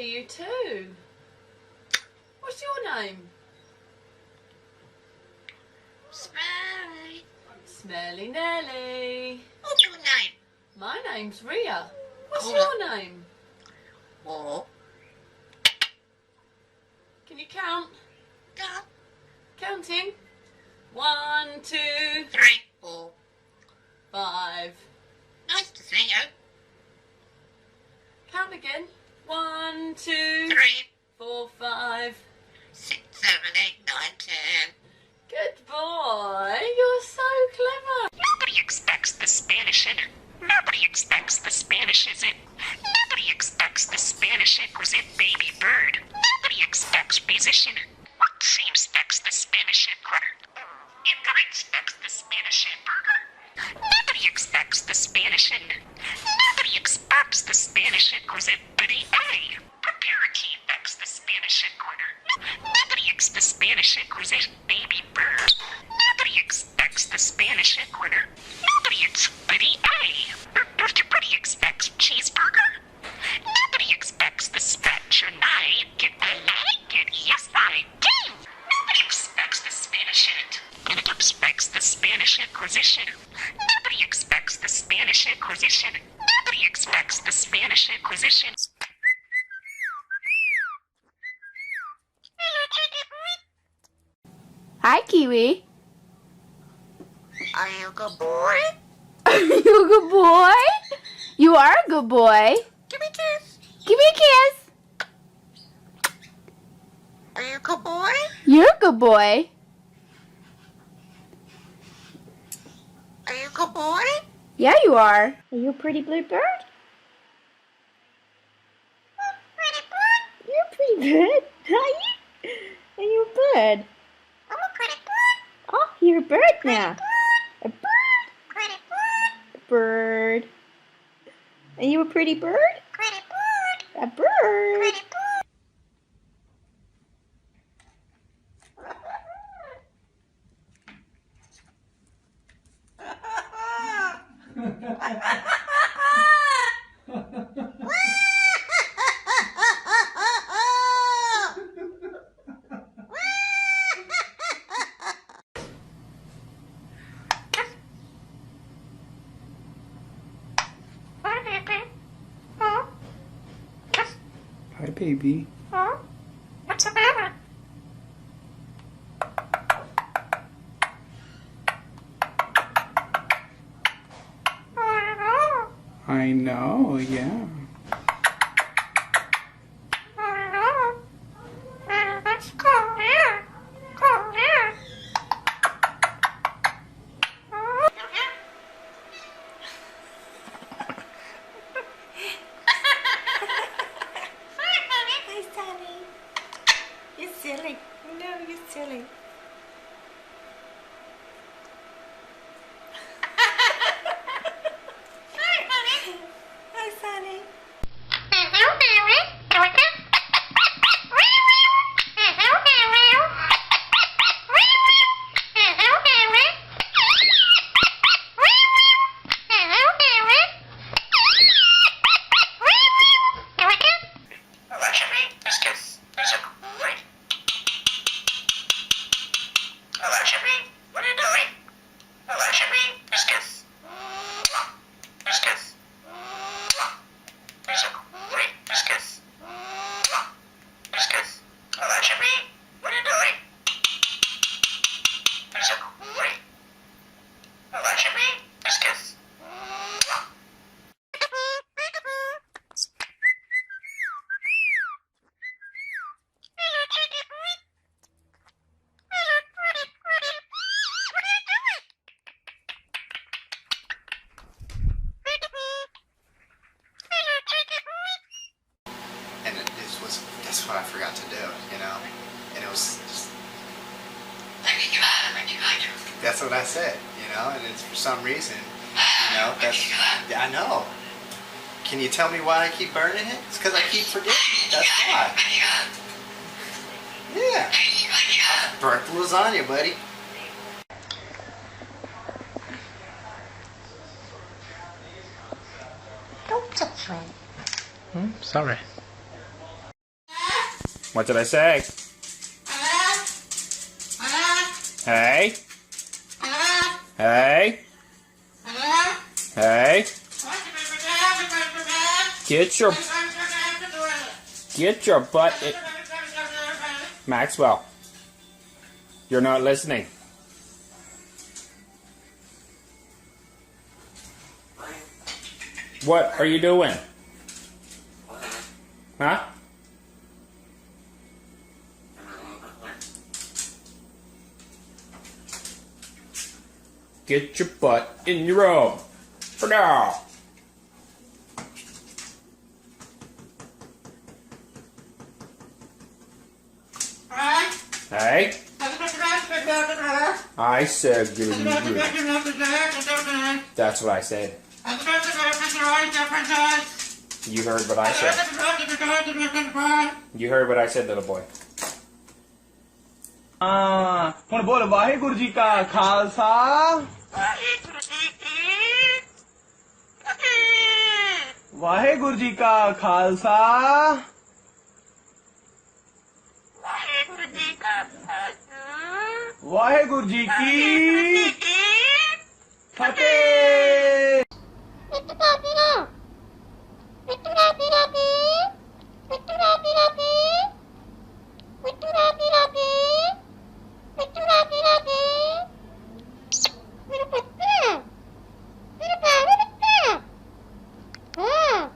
you too. What's your name? Smelly. Smelly Nelly. What's your name? My name's Ria. What's Oh. your name? Four. Can you count? Yeah. Counting. 1, 2, 3, 4. 5. Nice to see you. Count again. 1, 2, 3, 4, 5. 6, 7, 8, 9, 10. Good boy. You're so clever. Nobody expects the Spanish in it. Nobody expects the Spanish is it. Nobody expects the Spanish inquisite baby bird. Nobody expects musician. What same expects the Spanish in critter? Nobody expects the Spanish in burger. Nobody expects the Spanish in. Nobody expects the Spanish inquisite bitty A. Preparity expects the Spanish inquitter. Nobody expects the Spanish inquisite baby bird. Nobody expects the Spanish inquitter. Nobody expects bitty A. Nobody expects cheeseburger. Nobody expects the spatch and I get yes I do. Nobody expects the Spanish in it. Nobody expects the Spanish Inquisition. Nobody expects the Spanish Inquisition. Nobody expects the Spanish Inquisition. Hi, Kiwi. Are you a good boy? Are you a good boy? You are a good boy. Give me a kiss. Give me a kiss. Are you a good boy? You're a good boy. Are you a good boy? Yeah, you are. Are you a pretty blue bird? Pretty bird. You're a pretty bird. Are you? Are you a bird? I'm a pretty bird. Oh, you're a bird now. A bird. Pretty bird. A bird. Are you a pretty bird? Pretty bird. A bird. Pretty bird. Hi, baby. What's the matter? I know, yeah. Let's go here. Go here. Hi, Sunny. You're silly. No, you're silly. Hi, Sunny. What are you doing? Biscuits. Biscuits. There's a great biscuits. Biscuits. What are you doing? There's a great biscuits. And that's what I forgot to do, you know? And it was just, that's what I said, you know? And it's for some reason, you know, that's, yeah, I know. Can you tell me why I keep burning it? It's because I keep forgetting. That's why. Yeah. I burnt the lasagna, buddy. Don't touch me. Sorry. What did I say? Hey? Hey? Hey? Get your butt in. Maxwell, you're not listening. What are you doing? Huh? Get your butt in your room. For now. Hey? I said good. That's what I said. You heard what I said. You heard what I said, little boy. ਹੁਣ ਬੋਲ ਵਾਹਿਗੁਰੂ ਜੀ ਕਾ ਖਾਲਸਾ ਵਾਹਿਗੁਰੂ ਜੀ ਕਾ ਖਾਲਸਾ ਵਾਹਿਗੁਰੂ ਜੀ ਕੀ ਫਤਿਹ Huh?